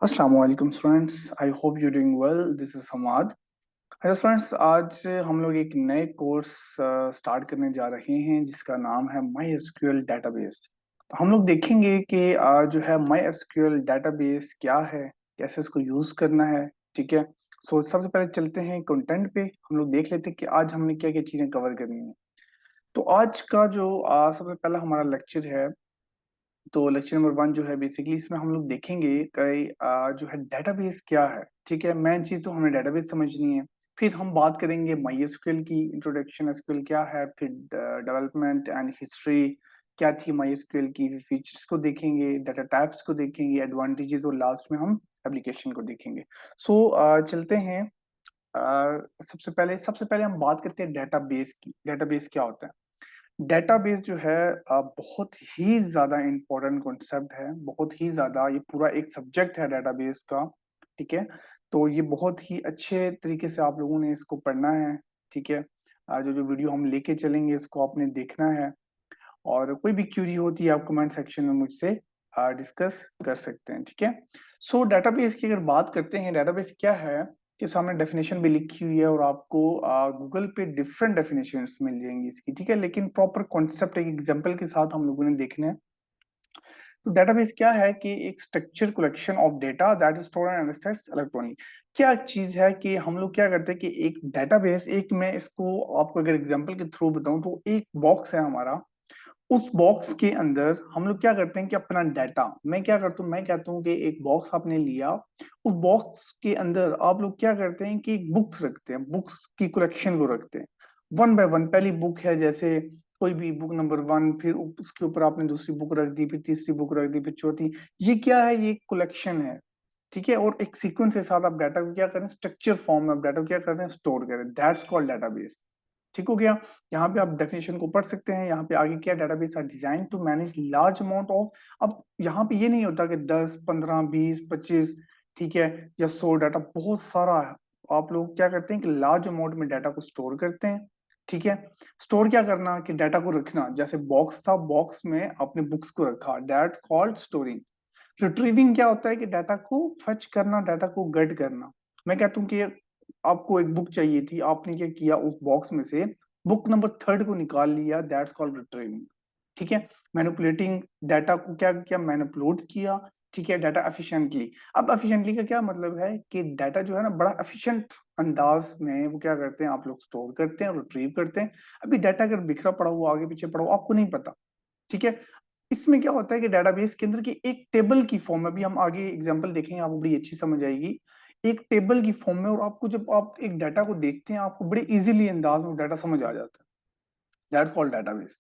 अस्सलाम वालेकुम students, I hope you doing well. This is Hammad. Hello students, आज हम लोग एक नए कोर्स स्टार्ट करने जा रहे हैं जिसका नाम है माई एसक्यूएल डेटाबेस। तो हम लोग देखेंगे कि जो है माई एसक्यूएल डेटाबेस क्या है, कैसे इसको यूज करना है। ठीक है। सो सबसे पहले चलते हैं कंटेंट पे। हम लोग देख लेते हैं कि आज हमने क्या क्या चीजें कवर करनी है। तो आज का जो सबसे पहला हमारा लेक्चर है, तो लेक्चर नंबर 1 जो है बेसिकली इसमें हम लोग देखेंगे कि जो है डेटाबेस क्या है। ठीक है, मेन चीज तो हमें डेटाबेस समझनी है। फिर हम बात करेंगे माई एसक्यूएल की इंट्रोडक्शन, एसक्यूएल क्या है, फिर डेवलपमेंट एंड हिस्ट्री क्या थी माई एसक्यूएल की, फीचर्स को देखेंगे, डाटा टाइप्स को देखेंगे, एडवांटेजेस, और लास्ट में हम एप्लीकेशन को देखेंगे। सो चलते हैं। सबसे पहले हम बात करते हैं डेटाबेस की। डेटाबेस क्या होता है? डेटाबेस जो है बहुत ही ज्यादा इंपॉर्टेंट कॉन्सेप्ट है, बहुत ही ज्यादा। ये पूरा एक सब्जेक्ट है डेटाबेस का। ठीक है। तो ये बहुत ही अच्छे तरीके से आप लोगों ने इसको पढ़ना है। ठीक है। जो जो वीडियो हम लेके चलेंगे उसको आपने देखना है, और कोई भी क्यूरी होती है आप कमेंट सेक्शन में मुझसे डिस्कस कर सकते हैं। ठीक है। सो डेटाबेस की अगर बात करते हैं, डेटाबेस क्या है, कि सामने डेफिनेशन भी लिखी हुई है और आपको गूगल पे डिफरेंट डेफिनेशंस मिल जाएंगी इसकी। ठीक है, लेकिन प्रॉपर कॉन्सेप्ट एक एग्जांपल के साथ हम लोगों ने देखना है। तो डेटाबेस क्या है कि एक structure collection of data that is stored and access electronic. क्या चीज है कि हम लोग क्या करते हैं कि एक डेटाबेस, एक मैं इसको आपको अगर एग्जांपल के थ्रू बताऊं तो एक बॉक्स है हमारा। उस बॉक्स के अंदर हम लोग क्या करते हैं कि अपना डाटा, मैं क्या करता हूँ, मैं कहता हूँ कि एक बॉक्स आपने लिया। उस बॉक्स के अंदर आप लोग क्या करते हैं कि बुक्स रखते हैं, बुक्स की कलेक्शन को रखते हैं। वन बाय वन, पहली बुक है जैसे कोई भी बुक नंबर 1, फिर उसके ऊपर आपने दूसरी बुक रख दी, फिर तीसरी बुक रख दी, फिर चौथी। ये क्या है? ये कलेक्शन है। ठीक है। और एक सीक्वेंस के साथ आप डाटा को क्या करें, स्ट्रक्चर फॉर्म में आप डाटा को क्या करते हैं, स्टोर करें। That's called database. ठीक हो गया। यहाँ पे आप डेफिनेशन को पढ़ सकते हैं। यहाँ पे आगे क्या, database are design to manage large amount of. अब यहाँ पे ये नहीं होता कि 10 15 20 25, ठीक है, या 100 डाटा, बहुत सारा है। आप लोग क्या करते हैं कि लार्ज अमाउंट में डाटा को स्टोर करते हैं। ठीक है। स्टोर क्या करना कि डाटा को रखना, जैसे बॉक्स था, बॉक्स में आपने बुक्स को रखा, दैट कॉल्ड स्टोरिंग। रिट्रीविंग क्या होता है कि डाटा को फच करना, डाटा को गेट करना। मैं कहता हूँ कि आपको एक बुक चाहिए थी, आपने क्या किया, उस बॉक्स में से बुक नंबर 3 को निकाल लिया, दैट्स कॉल्ड रिट्रीविंग। ठीक है। मैनिपुलेटिंग, डाटा को क्या किया, मैनिपुलेट किया। ठीक है, डाटा एफिशिएंटली। अब एफिशिएंटली का क्या मतलब है कि डाटा जो है ना बड़ा एफिशिएंट अंदाज में वो क्या करते हैं, आप लोग स्टोर करते हैं, रिट्रीव करते हैं। अभी डाटा अगर बिखरा पड़ा हुआ, आगे पीछे पड़ा हुआ, आपको नहीं पता। ठीक है। इसमें क्या होता है कि डेटाबेस के अंदर की एक टेबल की फॉर्म में, अभी हम आगे एग्जांपल देखेंगे, आपको बड़ी अच्छी समझ आएगी। एक टेबल की फॉर्म में, और आपको जब आप एक डाटा को देखते हैं, आपको बड़े इजीली अंदाज में डाटा समझ आ जाता है। That's called database.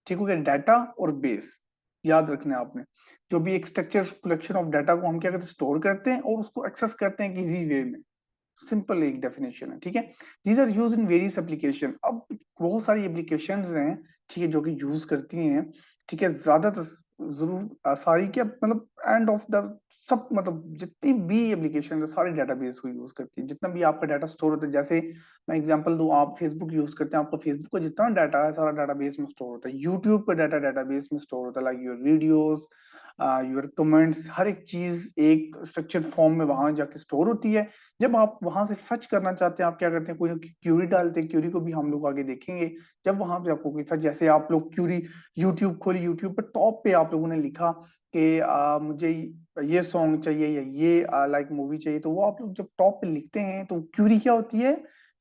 ठीक हो गया। डाटा और बेस याद रखना है आपने। जो भी एक स्ट्रक्चर कलेक्शन ऑफ डाटा को हम क्या करते हैं, स्टोर करते हैं और उसको एक्सेस करते हैं इजी वे में। सिंपल एक डेफिनेशन है। ठीक है। These are use in various application. अब बहुत सारी एप्लीकेशंस हैं, ठीक है, जो कि यूज करती हैं। ठीक है, ज्यादातर, जरूर सारी क्या मतलब एंड ऑफ द सब, मतलब जितनी भी एप्लीकेशन है सारी डेटाबेस को यूज करती है। जितना भी आपका डाटा स्टोर होता है, जैसे मैं एग्जांपल दूं, आप फेसबुक यूज करते हैं, आपका फेसबुक का जितना डाटा है सारा डाटाबेस में स्टोर होता है। यूट्यूब का डाटा डाटाबेस में स्टोर होता है, like your videos, your comments, हर एक चीज एक स्ट्रक्चर्ड फॉर्म में वहां जाके स्टोर होती है। जब आप वहां से फच करना चाहते हैं, आप क्या करते हैं, कोई क्यूरी डालते हैं। क्यूरी को भी हम लोग आगे देखेंगे। जब वहां पे आपको कोई फच, जैसे आप लोग क्यूरी यूट्यूब खोली, यूट्यूब पर टॉप पे आप लोगों ने लिखा कि मुझे ये सॉन्ग चाहिए या ये लाइक मूवी चाहिए, तो वो आप लोग जब टॉप पे लिखते हैं तो क्यूरी क्या होती है,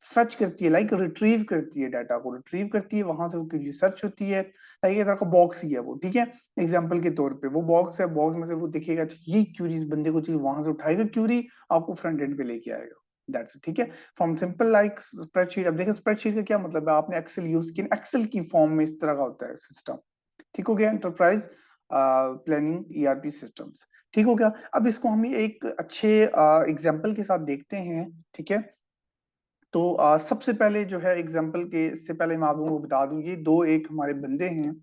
फच करती है, लाइक रिट्रीव करती है, डाटा को रिट्रीव करती है, वहां से वो क्यूरी सर्च होती है। लाइक एक तरह का बॉक्स ही है वो। ठीक है। एग्जाम्पल के तौर पे वो बॉक्स है, बॉक्स में से वो दिखेगा, अच्छा ये क्यूरी इस बंदे को चाहिए, वहां से उठाएगा क्यूरी, आपको फ्रंट एंड पे लेके आएगा। That's it. ठीक है। From simple like spreadsheet. अब देखिए स्प्रेडशीट का क्या मतलब है, आपने एक्सेल यूज किया, एक्सेल की फॉर्म में इस तरह का होता है सिस्टम। ठीक हो गया। Enterprise planning ERP systems. ठीक हो गया। अब इसको हम एक अच्छे एग्जाम्पल के साथ देखते हैं। ठीक है। तो सबसे पहले जो है एग्जाम्पल के से पहले मैं आप लोगों को बता दूं, ये दो एक हमारे बंदे हैं।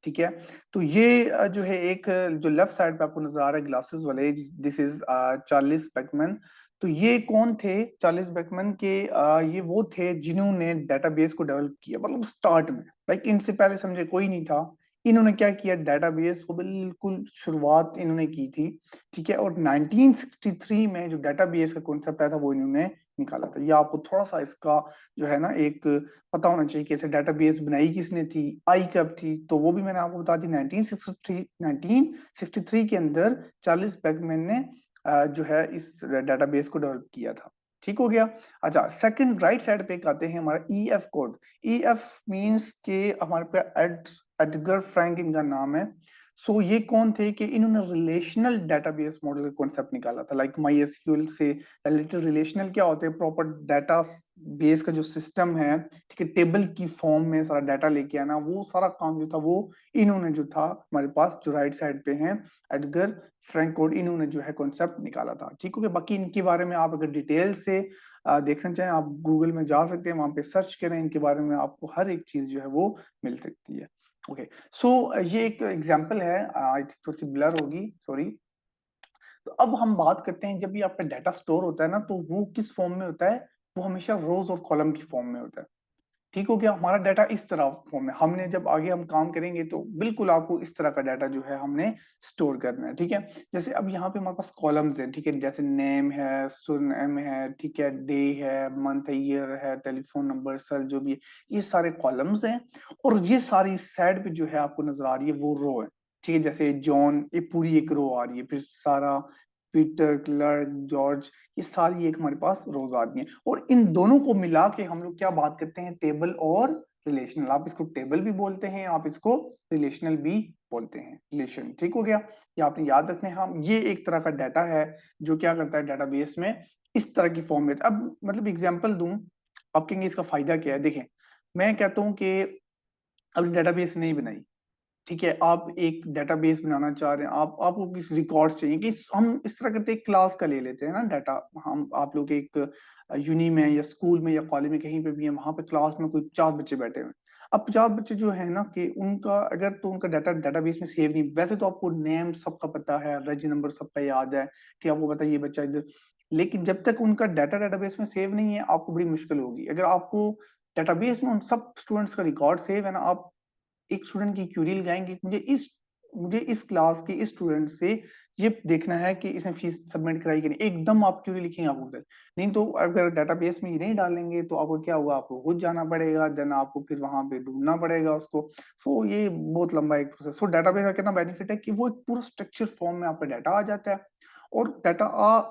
ठीक है। तो ये जो है एक जो लेफ्ट साइड पे आपको नजर आ रहा है ग्लासेस वाले, दिस इज चार्लिस बेकमैन। तो ये कौन थे? चार्लिस बेकमैन के ये वो थे जिन्होंने डेटाबेस को डेवलप किया, मतलब स्टार्ट में, लाइक इनसे पहले समझे कोई नहीं था। इन्होंने क्या किया, डेटाबेस को बिल्कुल शुरुआत इन्होंने की थी, ठीक है। और 1963 में जो डेटाबेस का कॉन्सेप्ट आया था वो इन्होंने निकाला था। ये आपको थोड़ा सा इसका जो है ना एक पता होना चाहिए कि ऐसे डेटाबेस बनाई किसने थी, आई कब थी, तो वो भी मैंने आपको बता दी 1963 के अंदर चार्ल्स बेकमैन ने जो है इस डेटाबेस को डेवलप किया था। ठीक हो गया। अच्छा, सेकंड राइट साइड पे एक आते हैं हमारा ईएफ कोड। ईएफ मींस के हमारे पे एडगर फ्रैंक इनका नाम है। सो ये कौन थे कि इन्होंने रिलेशनल डेटाबेस मॉडल का कॉन्सेप्ट निकाला था। लाइक माई एसक्यूएल से रिलेटेड रिलेशनल क्या होते हैं, प्रॉपर डाटा बेस का जो सिस्टम है, ठीक है, टेबल की फॉर्म में सारा डाटा लेके आना, वो सारा काम जो था वो इन्होंने जो था हमारे पास जो राइट साइड पे हैं एडगर फ्रैंक कोड, इन्होंने जो है कॉन्सेप्ट निकाला था। ठीक हो गया। बाकी इनके बारे में आप अगर डिटेल से देखना चाहें, आप गूगल में जा सकते हैं, वहां पे सर्च करें, इनके बारे में आपको हर एक चीज जो है वो मिल सकती है। ओके, सो ये एक एग्जांपल है, आई थिंक थोड़ी सी ब्लर होगी, सॉरी। तो अब हम बात करते हैं, जब भी आपका डाटा स्टोर होता है ना, तो वो किस फॉर्म में होता है, वो हमेशा रोज और कॉलम की फॉर्म में होता है। ठीक हो गया। हमारा डाटा इस तरह फॉर्म में, हमने जब आगे हम काम करेंगे तो बिल्कुल आपको इस तरह का डाटा जो है हमने स्टोर करना है। ठीक है। जैसे अब यहाँ पे हमारे पास कॉलम्स है, ठीक है, जैसे नेम है, सुरनेम है, ठीक है, डे है, मंथ है, ईयर है, टेलीफोन नंबर, सर, जो भी है, ये सारे कॉलम्स हैं। और ये सारी साइड पे जो है आपको नजर आ रही है वो रो है। ठीक है, जैसे जॉन, ये पूरी एक रो आ रही है, फिर सारा, पीटर, क्लर्क, जॉर्ज, ये सारी एक हमारे पास रोज आ रही है। और इन दोनों को मिला के हम लोग क्या बात करते हैं, टेबल और रिलेशनल। आप इसको टेबल भी बोलते हैं, आप इसको रिलेशनल भी बोलते हैं, रिलेशन। ठीक हो गया। ये आपने याद रखना है। हम, ये एक तरह का डाटा है जो क्या करता है डेटाबेस में इस तरह की फॉर्म में। अब मतलब एग्जांपल दूं, आप कहेंगे इसका फायदा क्या है। देखें, मैं कहता हूं कि अब डेटाबेस नहीं बनाई, ठीक है, आप एक डेटाबेस बनाना चाह रहे हैं, आप आपको किस रिकॉर्ड्स चाहिए, कि हम इस तरह करते हैं, क्लास का ले लेते हैं ना डाटा। हम आप लोग एक यूनी में या स्कूल में या कॉलेज में कहीं पे भी है, वहां पे क्लास में कोई 50 बच्चे बैठे हुए हैं। अब 50 बच्चे जो है ना, कि उनका अगर तो उनका डाटा डेटाबेस में सेव नहीं, वैसे तो आपको नेम सबका पता है, रज नंबर सबका याद है, कि आपको पता है ये बच्चा इधर, लेकिन जब तक उनका डाटा डेटाबेस में सेव नहीं है आपको बड़ी मुश्किल होगी। अगर आपको डेटाबेस में उन सब स्टूडेंट्स का रिकॉर्ड सेव है ना, आप एक स्टूडेंट की क्यूरी लगाएंगे, मुझे इस क्लास के इस स्टूडेंट से ये देखना है कि इसने फीस सबमिट कराई कि नहीं, एकदम आप क्यूरी लिखेंगे आपको उधर। नहीं तो अगर डेटाबेस में ये नहीं डालेंगे तो आपको क्या होगा, आपको खुद जाना पड़ेगा, देन आपको फिर वहां पे ढूंढना पड़ेगा उसको। सो ये बहुत लंबा एक प्रोसेस। सो डेटाबेस का कितना बेनिफिट है कि वो एक पूरा स्ट्रक्चर फॉर्म में आपका डाटा आ जाता है। और डाटा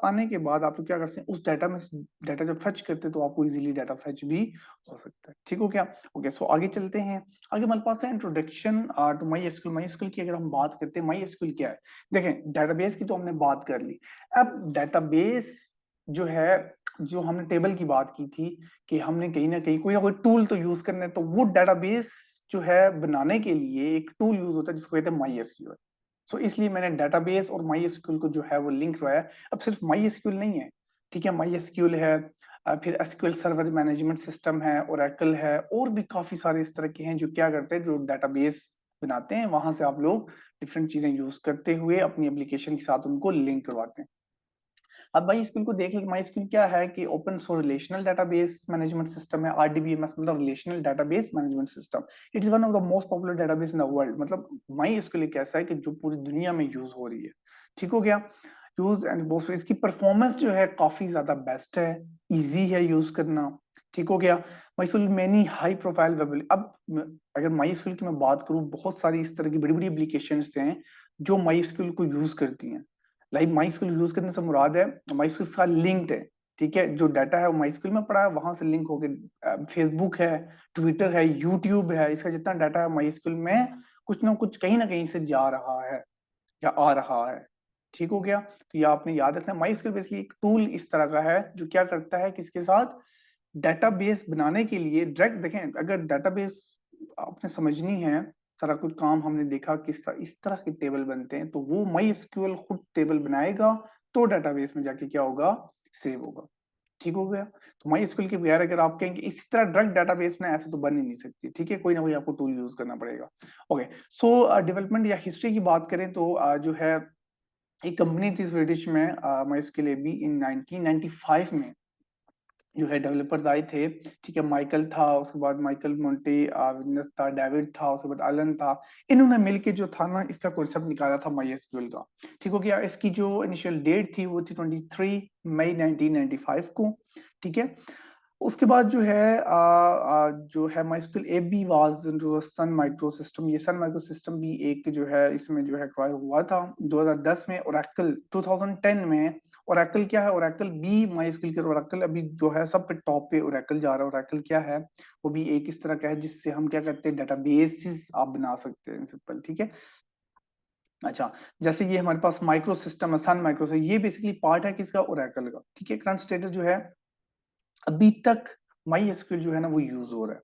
आने के बाद आप लोग क्या करते हैं, उस डाटा में डाटा जब फेच करते हैं तो आपको इजीली डाटा फेच भी हो सकता है। ठीक हो क्या। ओके, सो आगे चलते हैं। आगे हमारे पास है introduction to MySQL. MySQL की अगर हम बात करते हैं, माई एसक्यूएल क्या है। देखें, डेटाबेस की तो हमने बात कर ली। अब डेटाबेस जो है, जो हमने टेबल की बात की थी, कि हमने कहीं ना कोई टूल तो यूज करना है, तो वो डेटाबेस जो है बनाने के लिए एक टूल यूज होता है जिसको कहते हैं माई एसक्यूएल। सो इसलिए मैंने डेटाबेस और माई एसक्यूएल को जो है वो लिंक करवाया। अब सिर्फ माई एसक्यूएल नहीं है, ठीक है, माई एसक्यूएल है, फिर एसक्यूएल सर्वर मैनेजमेंट सिस्टम है, ओरेकल है, और भी काफी सारे इस तरह के हैं जो क्या करते हैं, जो डेटाबेस बनाते हैं, वहां से आप लोग डिफरेंट चीजें यूज करते हुए अपनी एप्लीकेशन के साथ उनको लिंक करवाते हैं। अब माई स्किल को देख माई स्किल क्या है कि open source relational database management system है, आरडीबीएमएस मतलब relational database management system. It is one of the most popular database in the world. मतलब माई स्किल एक ऐसा है कि जो पूरी दुनिया में यूज हो रही है। ठीक हो गया। यूज एंड बोस्ट, इसकी परफॉर्मेंस जो है काफी ज्यादा बेस्ट है, इजी है यूज करना। ठीक हो गया। माई मेनी हाई प्रोफाइल वेब। अब अगर माई स्किल की मैं बात करूं, बहुत सारी इस तरह की बड़ी बड़ी एप्लीकेशन हैं जो माई स्किल को यूज करती हैं। लाइक माइस्क्यूल यूज करने से मुराद है माइस्क्यूल का लिंक्ड है, ठीक है, जो डाटा है वो माइस्क्यूल में पड़ा है, वहां से लिंक होके फेसबुक है, ट्विटर है, यूट्यूब है, इसका जितना डाटा है माइस्क्यूल में कुछ ना कहीं से जा रहा है या आ रहा है। ठीक हो गया। तो ये आपने याद रखना है, माइस्क्यूल बेसिकली एक टूल इस तरह का है जो क्या करता है, किसके साथ, डेटाबेस बनाने के लिए डायरेक्ट। देखें, अगर डेटाबेस आपने समझनी है, सारा कुछ काम हमने देखा किस इस तरह के टेबल बनते हैं, तो वो माई एसक्यूएल खुद टेबल बनाएगा, तो डेटाबेस में जाके क्या होगा, सेव होगा। ठीक हो गया। तो माई एसक्यूएल के बगैर अगर आप कहेंगे इसी तरह डायरेक्ट डेटाबेस में, ऐसे तो बन ही नहीं सकती। ठीक है, कोई ना कोई आपको टूल यूज करना पड़ेगा। ओके, सो डेवलपमेंट या हिस्ट्री की बात करें तो जो है एक कंपनी थी स्वीडिश में, माई एसक्यूएल इन 1995 में जो है डेवलपर्स आए थे, ठीक है, माइकल था, उसके बाद माइकल मोंटे, विनस था, डेविड था, उसके बाद एलन था। इन्होंने मिलके जो था ना इसका कॉन्सेप्ट निकाला था MySQL का। ठीक हो गया। इसकी जो इनिशियल डेट थी वो थी 23 मई 1995 को। ठीक है। उसके बाद जो है MySQL AB was Sun micro system. ये सन माइक्रो सिस्टम भी एक जो है इसमें जो है एक्वायर हुआ था 2010 में। ओरेकल 2010 में। ओरेकल क्या है? ओरेकल भी MySQL के ओरेकल अभी जो है सब पे टॉप पे ओरेकल जा रहा है। ओरेकल क्या है? वो भी एक इस तरह का है जिससे हम क्या करते हैं, डेटाबेसेस आप बना सकते हैं सिंपल। ठीक है। अच्छा, जैसे ये हमारे पास माइक्रो सिस्टम है, सन माइक्रो से, ये बेसिकली पार्ट है किसका? ओरेकल का। ठीक है। करंट स्टेटस जो है अभी तक MySQL जो है ना वो यूज हो रहा है।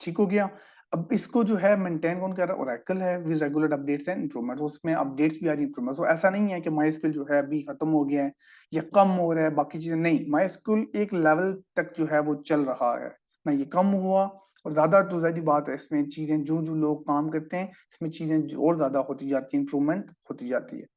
ठीक हो गया। अब इसको जो है मेंटेन कौन कर रहा है? ओरेकल है, with regular updates and improvement. उसमें अपडेट्स भी आ रही है, इंप्रूवमेंट। तो ऐसा नहीं है कि MySQL जो है अभी खत्म हो गया है या कम हो रहा है, बाकी चीजें नहीं। MySQL एक लेवल तक जो है वो चल रहा है ना, ये कम हुआ। और ज्यादा तो ज्यादा बात है, इसमें चीजें जो जो लोग काम करते हैं इसमें चीजें और ज्यादा होती जाती है, इंप्रूवमेंट होती जाती है।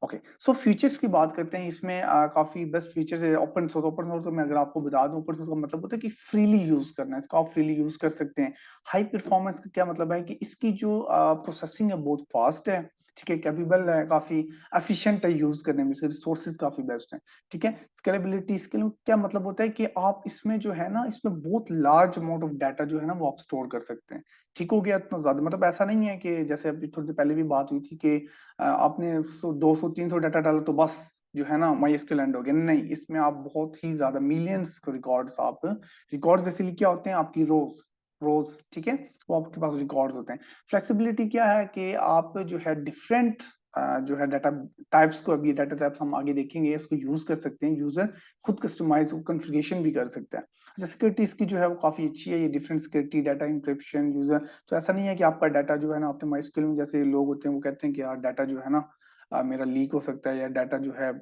ओके, सो फीचर्स की बात करते हैं। इसमें काफी बेस्ट फीचर्स है। ओपन सोर्स, ओपन सोर्स मैं अगर आपको बता दूं, ओपन सोर्स का मतलब होता है कि फ्रीली यूज करना है, इसको आप फ्रीली यूज कर सकते हैं। हाई परफॉर्मेंस का क्या मतलब है कि इसकी जो प्रोसेसिंग है बहुत फास्ट है। ठीक है, कैपेबल है, काफी एफिशिएंट है यूज करने में, इसके रिसोर्सेज काफी बेस्ट है। ठीक है। स्केलेबिलिटी, इसके लिए क्या मतलब होता है कि आप इसमें जो है ना इसमें बहुत लार्ज अमाउंट ऑफ डाटा जो है ना वो आप स्टोर कर सकते हैं। ठीक हो गया। इतना ज्यादा मतलब ऐसा नहीं है कि जैसे अभी थोड़ी देर पहले भी बात हुई थी कि आपने 200-300 डाटा डाला तो बस जो है ना MySQL एंड हो गया। नहीं, इसमें आप बहुत ही ज्यादा मिलियंस रिकॉर्ड्स, आप रिकॉर्ड्स बेसिकली क्या होते हैं? आपकी रोज, रोज। ठीक है। वो आपके पास रिकॉर्ड्स होते हैं। फ्लेक्सिबिलिटी क्या है कि आप जो है डिफरेंट जो है डाटा टाइप्स को, अभी डाटा टाइप्स हम आगे देखेंगे, इसको यूज कर सकते हैं। यूजर खुद कस्टमाइज कॉन्फ़िगरेशन भी कर सकता है। अच्छा, सिक्योरिटी इसकी जो है वो काफी अच्छी है। ये different security, data encryption, user, तो ऐसा नहीं है कि आपका डाटा जो है ना आपने MySQL में, जैसे लोग होते हैं वो कहते हैं कि यार डाटा जो है ना मेरा लीक हो सकता है या डाटा जो है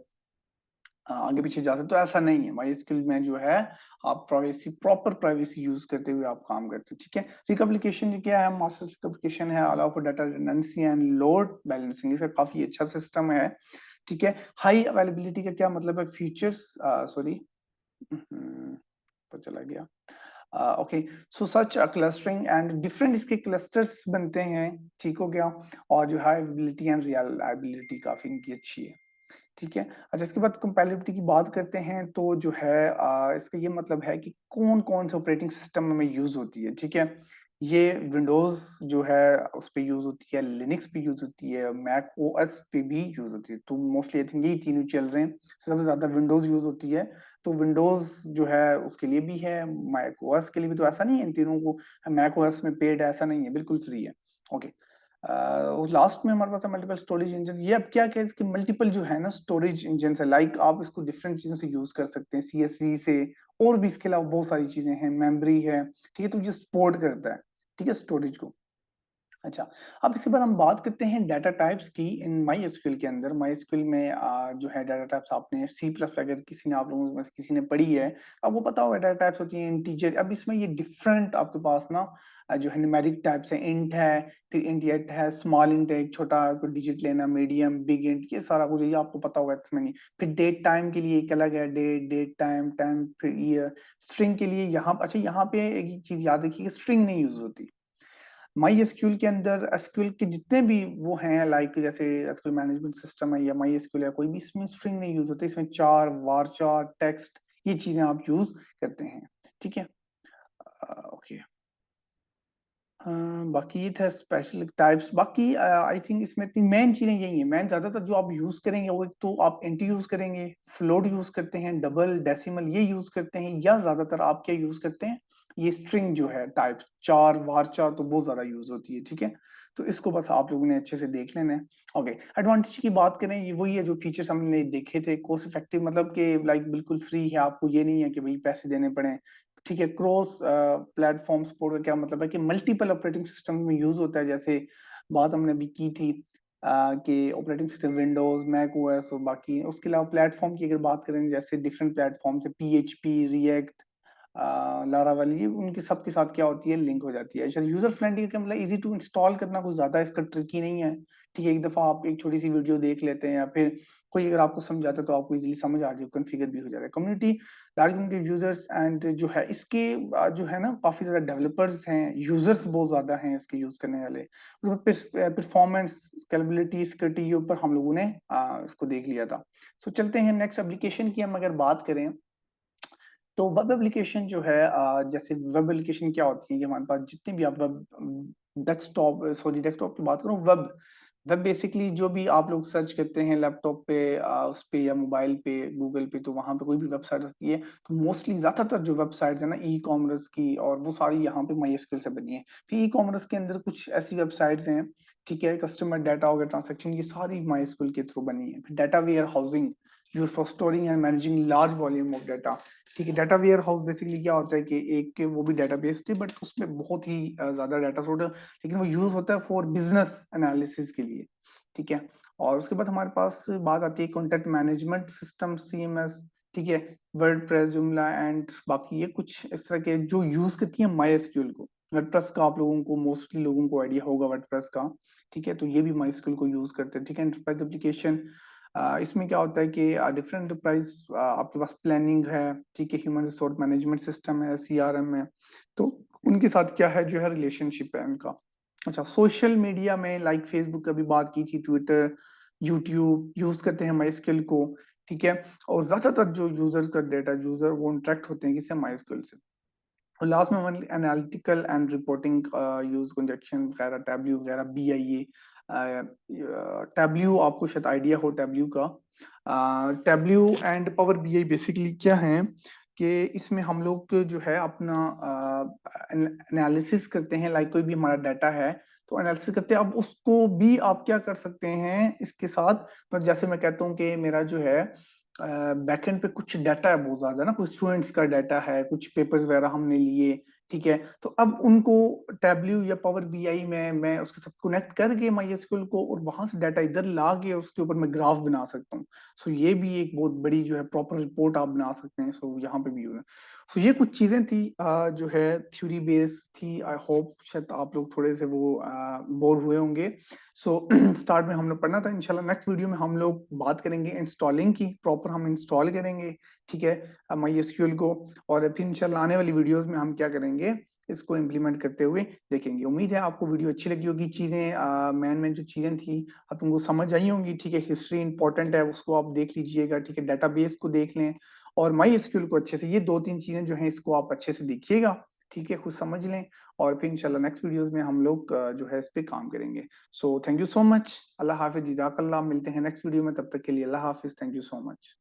आगे पीछे जा सकता है। तो ऐसा नहीं है। MySQL में जो है आप प्राइवेसी, प्रॉपर प्राइवेसी यूज करते हुए आप काम करते हो। ठीक है। रिक एप्लीकेशन जो क्या है, मास्टर रिक एप्लीकेशन है, allow for data redundancy and load balancing, इसका काफी अच्छा सिस्टम है। ठीक है। हाई अवेलेबिलिटी का क्या मतलब है? फीचर्स, सॉरी, पर चला गया। Okay, so such clustering and different इसके क्लस्टर्स बनते हैं। ठीक हो गया। और जो हाई एबिलिटी एंड रिलायबिलिटी काफी इनकी अच्छी है। ठीक है। अच्छा, इसके बाद कंपैटिबिलिटी की बात करते हैं तो जो है इसका ये मतलब है कि कौन कौन से ऑपरेटिंग सिस्टम में यूज होती है। ठीक है। ये विंडोज जो है उस पे यूज होती है, लिनक्स पे यूज होती है, मैक ओएस पे भी यूज होती है। तो मोस्टली आई थिंक यही तीनों चल रहे हैं। सबसे ज्यादा विंडोज यूज होती है। तो विंडोज जो है उसके लिए भी है, मैक ओएस के लिए भी। तो ऐसा नहीं है इन तीनों को मैक ओएस में पेड है, ऐसा नहीं है, बिल्कुल फ्री है। ओके। लास्ट में हमारे पास है मल्टीपल स्टोरेज इंजन। ये अब क्या क्या इसके मल्टीपल जो है ना स्टोरेज इंजन है, लाइक आप इसको डिफरेंट चीजों से यूज कर सकते हैं, CSV से। और भी इसके अलावा बहुत सारी चीजें हैं, मेमोरी है। ठीक है। तो ये सपोर्ट करता है, ठीक है, स्टोरेज को। अच्छा, अब इसके बाद हम बात करते हैं डाटा टाइप्स की इन MySQL के अंदर। MySQL में जो है डाटा टाइप्स, आपने C प्लस अगर किसी ने, आप लोगों में से किसी ने पढ़ी है, आपको पता होगा डाटा टाइप्स होती हैं इंटीजर। अब इसमें ये डिफरेंट आपके पास ना जो है न्यूमेरिक टाइप्स है। इंट है, फिर इंट है, स्मॉल इंट है, एक छोटा डिजिट लेना, मीडियम, बिग इंट, ये सारा कुछ ये आपको पता होगा इसमें नहीं। फिर डेट टाइम के लिए एक अलग है, डेट टाइम, टाइम, फिर ईयर। स्ट्रिंग के लिए यहाँ, अच्छा यहाँ पे एक चीज याद रखिए, स्ट्रिंग नहीं यूज होती MySQL के अंदर। एसक्यूएल के जितने भी वो हैं, लाइक जैसे एसक्यूएल मैनेजमेंट सिस्टम है या MySQL है, कोई भी इसमें स्ट्रिंग नहीं यूज होती। इसमें चार, वार चार, टेक्स्ट, ये चीजें आप यूज करते हैं। ठीक है। ओके। बाकी ये था स्पेशल टाइप्स। बाकी आई थिंक इसमें इतनी मेन चीजें यही है। मेन ज्यादातर जो आप यूज करेंगे वो, एक तो आप इंट यूज करेंगे, फ्लोट यूज करते हैं, डबल, डेसिमल ये यूज करते हैं, या ज्यादातर आप क्या यूज करते हैं? ये स्ट्रिंग जो है टाइप, चार, वार चार तो बहुत ज्यादा यूज होती है। ठीक है। तो इसको बस आप लोगों ने अच्छे से देख लेना है। ओके, एडवांटेज की बात करें, ये वही है जो फीचर्स हमने देखे थे। कॉस्ट इफेक्टिव मतलब कि लाइक बिल्कुल फ्री है, आपको ये नहीं है कि भाई पैसे देने पड़े। ठीक है। क्रॉस प्लेटफॉर्म सपोर्ट का क्या मतलब है कि मल्टीपल ऑपरेटिंग सिस्टम में यूज होता है। जैसे बात हमने अभी की थी कि operating system Windows, Mac OS और बाकी। उसके अलावा प्लेटफॉर्म की अगर बात करें, जैसे डिफरेंट प्लेटफॉर्म से PHP, रिएक्ट, लारावल, ये उनके सबके साथ क्या होती है, लिंक हो जाती है। यूजर फ्रेंडली का मतलब इजी टू इंस्टॉल करना कुछ ज्यादा इसका ट्रिकी नहीं है। ठीक है, एक दफा आप एक छोटी सी वीडियो देख लेते हैं या फिर कोई अगर आपको समझाता है तो आपको इजीली समझ आ जाए, कॉन्फ़िगर भी हो जाता है। Community, large community users and जो है इसके जो है ना काफी ज्यादा डेवलपर्स हैं, यूजर्स बहुत ज्यादा हैं इसके यूज करने वाले। उसमें परफॉर्मेंस, स्केलेबिलिटी, सिक्योरिटी के ऊपर हम लोगों ने इसको देख लिया था। सो चलते हैं नेक्स्ट एप्लीकेशन की। हम अगर बात करें तो वेब एप्लीकेशन जो है, जैसे वेब एप्लीकेशन क्या होती है कि हमारे पास जितने भी आप वेब डेस्कटॉप की बात करूं, वेब वेब बेसिकली जो भी आप लोग सर्च करते हैं लैपटॉप पे, उस पे या मोबाइल पे, गूगल पे, तो वहां पे कोई भी वेबसाइट आती है तो मोस्टली ज्यादातर जो वेबसाइट्स है ना ई कॉमर्स की, और वो सारी यहाँ पे MySQL से बनी है। फिर ई कॉमर्स के अंदर कुछ ऐसी वेबसाइट्स हैं, ठीक है, कस्टमर डाटा हो गया, ट्रांजेक्शन, ये सारी MySQL के थ्रू बनी है। फिर data warehousing use for storing and managing large volume of data. ठीक है, डाटा वेयर हाउस बेसिकली क्या होता है कि एक वो भी डेटाबेस होती है बट उसमें बहुत ही ज्यादा डाटा स्टोर है, लेकिन वो यूज होता है फॉर बिजनेस एनालिसिस के लिए। ठीक है, और उसके बाद हमारे पास बात आती है कॉन्टेंट मैनेजमेंट सिस्टम, CMS। ठीक है, वर्डप्रेस, जुमला एंड बाकी ये कुछ इस तरह के जो यूज करती है MySQL को। वर्डप्रेस का आप लोगों को, मोस्टली लोगों को आइडिया होगा वर्डप्रेस का। ठीक है, तो ये भी MySQL को यूज करते हैं। ठीक है, एंटरप्राइज एप्लीकेशन, इसमें क्या होता है कि डिफरेंट एंटरप्राइज आपके पास प्लानिंग है, ठीक है, ह्यूमन रिसोर्स मैनेजमेंट सिस्टम है, CRM है, तो उनके साथ क्या है जो है रिलेशनशिप है उनका। अच्छा, सोशल मीडिया में लाइक फेसबुक, अभी बात की थी, ट्विटर, यूट्यूब यूज करते हैं MySQL को। ठीक है, और ज्यादातर जो यूजर का डेटा यूजर वो इंटरेक्ट होते हैं किससे, MySQL से। और लास्ट में हमारे analytical and reporting use, conjunction वगैरह, टैब्ल्यू वगैरह, BIA। टैब्ल्यू आपको शायद आइडिया हो टैब्ल्यू का। Tableau and power BI basically क्या है कि इसमें हम लोग जो है अपना एनालिसिस करते हैं, लाइक कोई भी हमारा डाटा है तो एनालिसिस करते हैं। अब उसको भी आप क्या कर सकते हैं इसके साथ, तो जैसे मैं कहता हूँ कि मेरा जो है बैकएंड पे कुछ डाटा है बहुत ज्यादा ना, कुछ स्टूडेंट्स का डाटा है, कुछ पेपर्स वगैरह हमने लिए। ठीक है, तो अब उनको टैब्ल्यू या पावर BI में मैं उसके साथ कनेक्ट करके MySQL को, और वहां से डाटा इधर ला के उसके ऊपर मैं ग्राफ बना सकता हूँ। सो ये भी एक बहुत बड़ी जो है प्रॉपर रिपोर्ट आप बना सकते हैं। सो यहाँ पे भी हो रहा है। सो ये कुछ चीजें थी जो है थ्योरी बेस थी। आई होप शायद आप लोग थोड़े से वो बोर हुए होंगे। सो स्टार्ट में हम लोग पढ़ना था, इंशाल्लाह नेक्स्ट वीडियो में हम लोग बात करेंगे इंस्टॉलिंग की, प्रॉपर हम इंस्टॉल करेंगे। ठीक है, MySQL को, और फिर इंशाल्लाह आने वाली वीडियोस में हम क्या करेंगे, इसको इम्प्लीमेंट करते हुए देखेंगे। उम्मीद है आपको वीडियो अच्छी लगी होगी, चीजें मेन मेन जो चीजें थी अब तुमको समझ आई होंगी। ठीक है, हिस्ट्री इंपॉर्टेंट है, उसको आप देख लीजिएगा। ठीक है, डाटाबेस को देख लें, और MySQL को अच्छे से, ये दो तीन चीजें जो हैं इसको आप अच्छे से देखिएगा। ठीक है, खुद समझ लें, और फिर इंशाल्लाह नेक्स्ट वीडियोस में हम लोग जो है इस पे काम करेंगे। So thank you so much, अल्लाह हाफिज, जज़ाकल्लाह। मिलते हैं नेक्स्ट वीडियो में, तब तक के लिए अल्लाह हाफिज, थैंक यू सो मच।